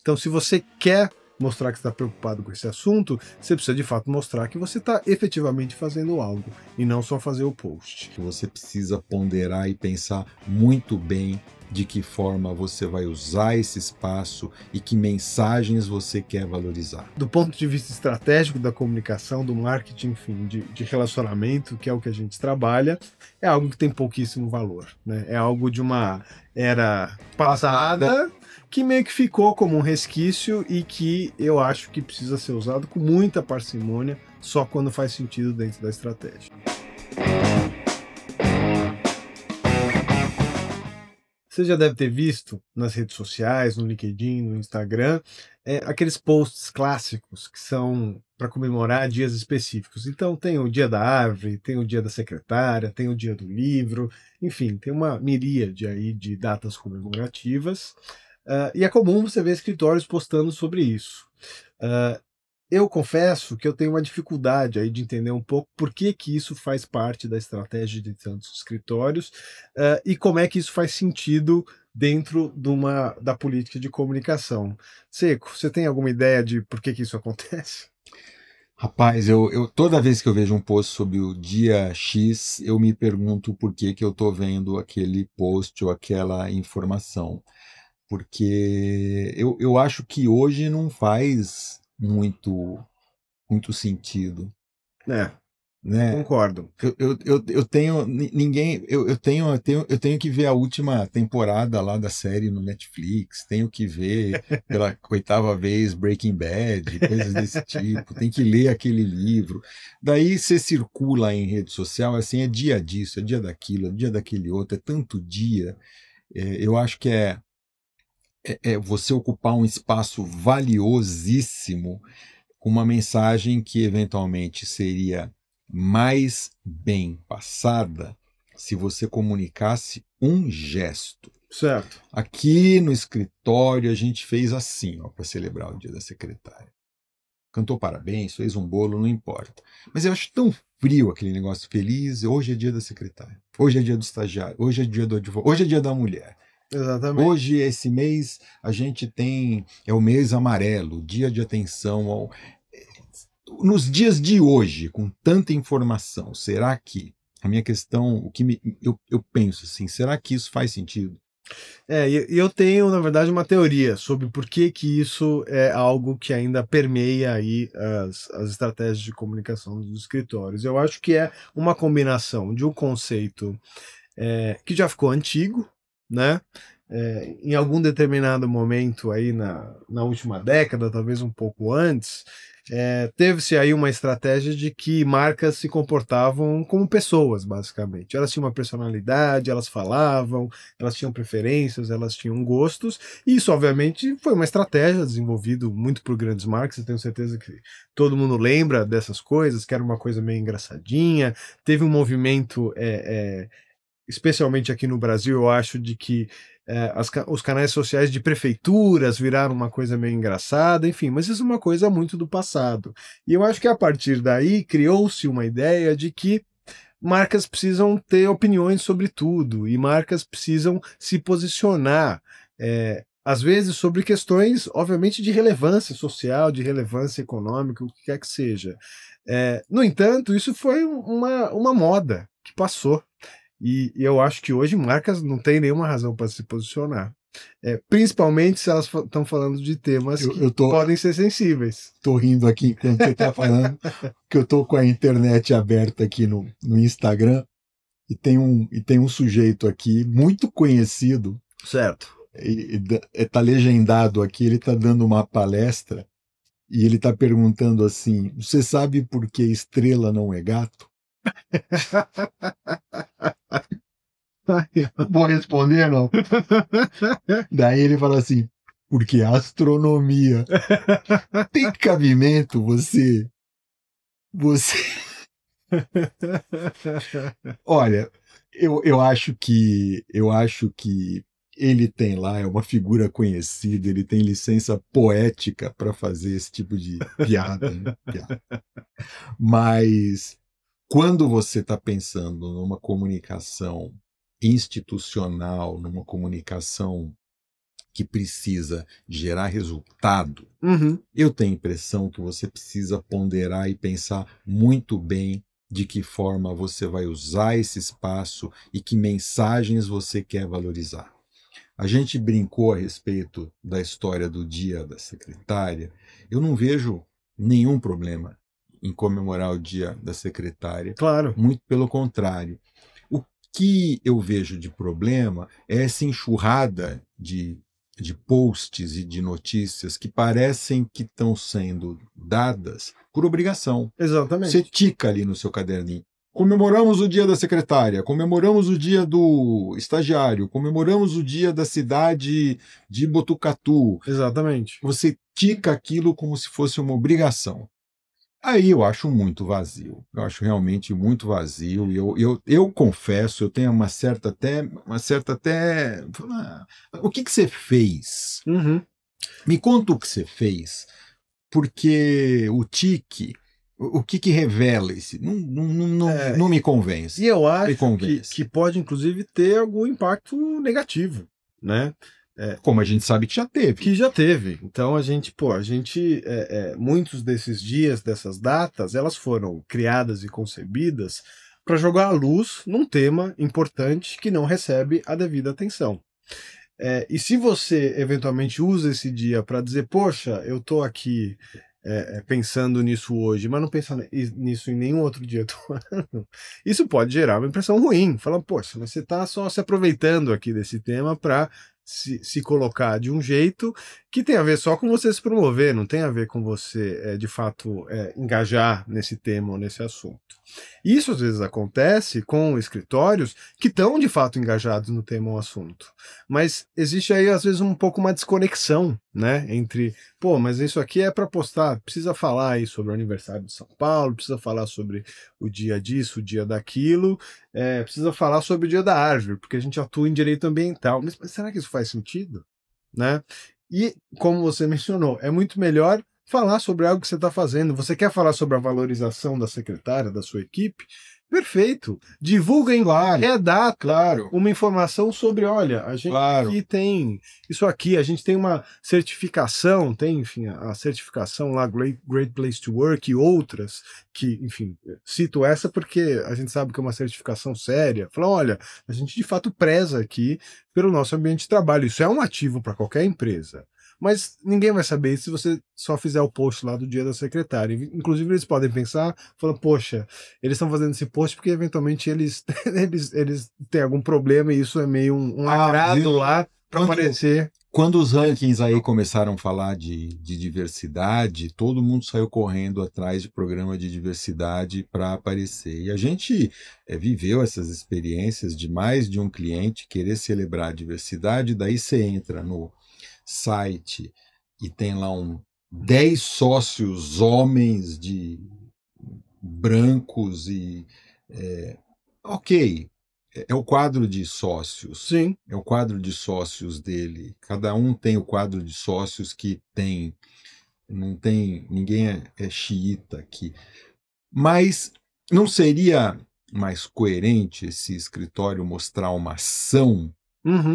Então, se você quer mostrar que está preocupado com esse assunto, você precisa de fato mostrar que você está efetivamente fazendo algo e não só fazer o post. Você precisa ponderar e pensar muito bem de que forma você vai usar esse espaço e que mensagens você quer valorizar. Do ponto de vista estratégico da comunicação, do marketing, enfim, de relacionamento, que é o que a gente trabalha, é algo que tem pouquíssimo valor, né? É algo de uma era passada que meio que ficou como um resquício e que eu acho que precisa ser usado com muita parcimônia, só quando faz sentido dentro da estratégia. Você já deve ter visto nas redes sociais, no LinkedIn, no Instagram, aqueles posts clássicos que são para comemorar dias específicos. Então tem o dia da árvore, tem o dia da secretária, tem o dia do livro, enfim, tem uma miríade aí de datas comemorativas. E é comum você ver escritórios postando sobre isso. Eu confesso que eu tenho uma dificuldade aí de entender um pouco por que isso faz parte da estratégia de tantos escritórios, e como é que isso faz sentido dentro da política de comunicação. Seco, você tem alguma ideia de por que isso acontece? Rapaz, eu toda vez que eu vejo um post sobre o dia X, eu me pergunto por que eu estou vendo aquele post ou aquela informação. Porque eu acho que hoje não faz muito sentido, né? Concordo. Eu tenho ninguém, eu tenho que ver a última temporada lá da série no Netflix, tenho que ver pela oitava vez Breaking Bad, coisas desse tipo, tem que ler aquele livro. Daí você circula em rede social, assim, é dia disso, é dia daquilo, é dia daquele outro, é tanto dia. Eu acho que é você ocupar um espaço valiosíssimo com uma mensagem que eventualmente seria mais bem passada se você comunicasse um gesto. Certo. Aqui no escritório a gente fez assim, para celebrar o dia da secretária. Cantou parabéns, fez um bolo, não importa. Mas eu acho tão frio aquele negócio feliz. Hoje é dia da secretária. Hoje é dia do estagiário. Hoje é dia do advogado. Hoje é dia da mulher. Exatamente. Hoje, esse mês, a gente tem o mês amarelo, dia de atenção. Nos dias de hoje, com tanta informação, será que a minha questão, eu penso assim, será que isso faz sentido? E eu tenho, na verdade, uma teoria sobre por que isso é algo que ainda permeia aí as estratégias de comunicação dos escritórios. Eu acho que é uma combinação de um conceito que já ficou antigo, né? Em algum determinado momento aí na última década, talvez um pouco antes, teve-se aí uma estratégia de que marcas se comportavam como pessoas, basicamente. Elas tinham uma personalidade, elas falavam, elas tinham preferências, elas tinham gostos, e isso, obviamente, foi uma estratégia desenvolvida muito por grandes marcas. Eu tenho certeza que todo mundo lembra dessas coisas, que era uma coisa meio engraçadinha. Teve um movimento especialmente aqui no Brasil, eu acho, de que os canais sociais de prefeituras viraram uma coisa meio engraçada, enfim, mas isso é uma coisa muito do passado. E eu acho que a partir daí criou-se uma ideia de que marcas precisam ter opiniões sobre tudo e marcas precisam se posicionar, às vezes sobre questões, obviamente, de relevância social, de relevância econômica, o que quer que seja. No entanto, isso foi uma moda que passou. E eu acho que hoje marcas não têm nenhuma razão para se posicionar. Principalmente se elas estão falando de temas que podem ser sensíveis. Estou rindo aqui enquanto você está falando, que eu estou com a internet aberta aqui no Instagram e tem um sujeito aqui muito conhecido. Certo. Está legendado aqui, ele está dando uma palestra e ele está perguntando assim: você sabe por que estrela não é gato? Vou responder, não. Daí ele fala assim: porque astronomia. Tem cabimento você. Olha, eu acho que ele tem lá, é uma figura conhecida, ele tem licença poética para fazer esse tipo de piada, né? Mas quando você está pensando numa comunicação institucional, numa comunicação que precisa gerar resultado, Uhum. eu tenho a impressão que você precisa ponderar e pensar muito bem de que forma você vai usar esse espaço e que mensagens você quer valorizar. A gente brincou a respeito da história do Dia da Secretária. Eu não vejo nenhum problema em comemorar o Dia da Secretária, Claro. muito pelo contrário. O que eu vejo de problema é essa enxurrada de posts e de notícias que parecem que estão sendo dadas por obrigação. Você Exatamente. tica ali no seu caderninho. Comemoramos o dia da secretária, comemoramos o dia do estagiário, comemoramos o dia da cidade de Botucatu. Exatamente. Você tica aquilo como se fosse uma obrigação. Aí eu acho muito vazio. Eu acho realmente muito vazio. E eu confesso, eu tenho uma certa até. O que você fez? Uhum. Me conta o que você fez, porque o tique, o que revela esse? Não me convence. E eu Me acho convence. que pode, inclusive, ter algum impacto negativo, né? Como a gente sabe que já teve. Que já teve. Então muitos desses dias, dessas datas, elas foram criadas e concebidas para jogar a luz num tema importante que não recebe a devida atenção. E se você eventualmente usa esse dia para dizer, poxa, eu estou aqui pensando nisso hoje, mas não pensando nisso em nenhum outro dia do ano, isso pode gerar uma impressão ruim. Fala, poxa, mas você está só se aproveitando aqui desse tema para se colocar de um jeito que tem a ver só com você se promover, não tem a ver com você, de fato, engajar nesse tema ou nesse assunto. Isso às vezes acontece com escritórios que estão de fato engajados no tema ou assunto, mas existe aí às vezes um pouco uma desconexão, né, entre, pô, mas isso aqui é para postar, precisa falar aí sobre o aniversário de São Paulo, precisa falar sobre o dia disso, o dia daquilo, precisa falar sobre o dia da árvore, porque a gente atua em direito ambiental, mas será que isso faz sentido, né? E como você mencionou, é muito melhor falar sobre algo que você está fazendo. Você quer falar sobre a valorização da secretária, da sua equipe? Perfeito. Divulga em qualquer data uma informação sobre, olha, a gente aqui tem isso aqui, a gente tem uma certificação, tem, enfim, a certificação lá, Great Place to Work e outras, que, enfim, cito essa porque a gente sabe que é uma certificação séria. Fala, olha, a gente de fato preza aqui pelo nosso ambiente de trabalho. Isso é um ativo para qualquer empresa. Mas ninguém vai saber se você só fizer o post lá do dia da secretária. Inclusive, eles podem pensar, falando, poxa, eles estão fazendo esse post porque eventualmente eles têm algum problema e isso é meio um agrado lá para aparecer. Quando os rankings aí começaram a falar de diversidade, todo mundo saiu correndo atrás de programa de diversidade para aparecer. E a gente viveu essas experiências de mais de um cliente querer celebrar a diversidade, daí você entra no site e tem lá 10 sócios homens de brancos e ok, é o quadro de sócios. Sim. É o quadro de sócios dele. Cada um tem o quadro de sócios que tem. Não tem. Ninguém é xiita aqui. Mas não seria mais coerente esse escritório mostrar uma ação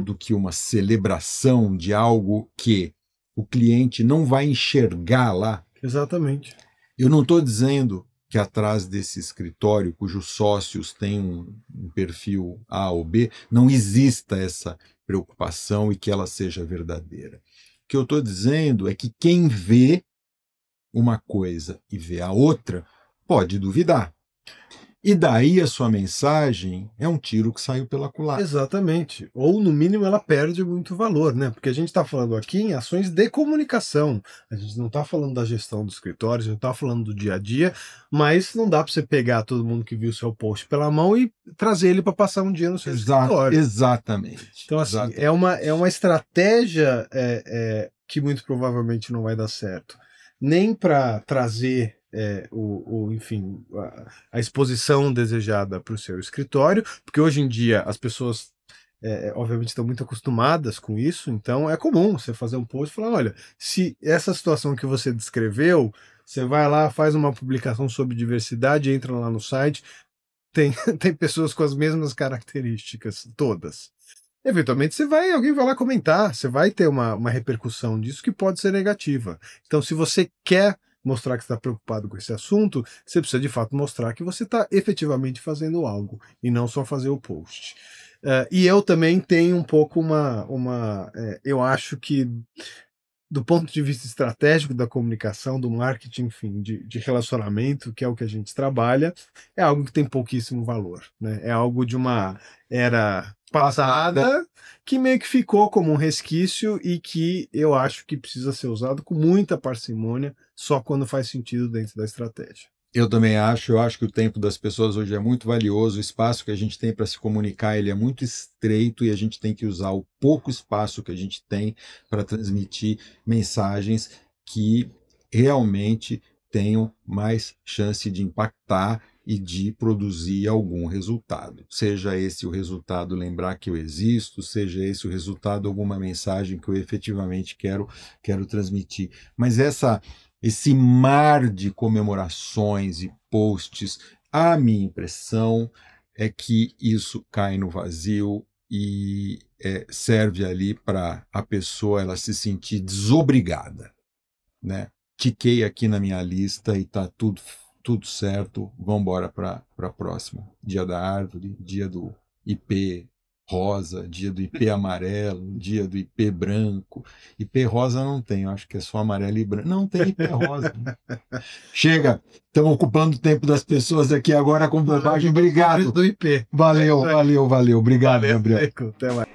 do que uma celebração de algo que o cliente não vai enxergar lá? Exatamente. Eu não estou dizendo que atrás desse escritório, cujos sócios têm um perfil A ou B, não exista essa preocupação e que ela seja verdadeira. O que eu estou dizendo é que quem vê uma coisa e vê a outra pode duvidar. E daí a sua mensagem é um tiro que saiu pela culatra. Exatamente. Ou, no mínimo, ela perde muito valor, né? Porque a gente está falando aqui em ações de comunicação. A gente não está falando da gestão do escritório, a gente não está falando do dia a dia, mas não dá para você pegar todo mundo que viu o seu post pela mão e trazer ele para passar um dia no seu escritório. Exatamente. Então, assim, é uma estratégia que muito provavelmente não vai dar certo. Nem para trazer enfim, a exposição desejada para o seu escritório, porque hoje em dia as pessoas obviamente estão muito acostumadas com isso, então é comum você fazer um post e falar, olha, se essa situação que você descreveu, você vai lá, faz uma publicação sobre diversidade, entra lá no site, tem pessoas com as mesmas características, todas. eventualmente alguém vai lá comentar, você vai ter uma repercussão disso que pode ser negativa. Então, se você quer mostrar que está preocupado com esse assunto, você precisa de fato mostrar que você está efetivamente fazendo algo e não só fazer o post. E eu também tenho um pouco eu acho que do ponto de vista estratégico da comunicação, do marketing, enfim, de relacionamento, que é o que a gente trabalha, é algo que tem pouquíssimo valor, né? É algo de uma era passada que meio que ficou como um resquício e que eu acho que precisa ser usado com muita parcimônia, só quando faz sentido dentro da estratégia. Eu também acho, eu acho que o tempo das pessoas hoje é muito valioso, o espaço que a gente tem para se comunicar, ele é muito estreito e a gente tem que usar o pouco espaço que a gente tem para transmitir mensagens que realmente tenham mais chance de impactar e de produzir algum resultado. Seja esse o resultado, lembrar que eu existo, seja esse o resultado, alguma mensagem que eu efetivamente quero transmitir. Mas esse mar de comemorações e posts, a minha impressão é que isso cai no vazio e serve ali para a pessoa ela se sentir desobrigada, né? Tiquei aqui na minha lista e está tudo certo, vamos embora para a próxima. Dia da árvore, dia do IP rosa, dia do IP amarelo, dia do IP branco. IP rosa não tem, eu acho que é só amarelo e branco. Não tem IP rosa. Chega, estamos ocupando o tempo das pessoas aqui agora com bobagem. Obrigado. Do IP. Valeu. Obrigado, valeu, Gabriel. Até mais.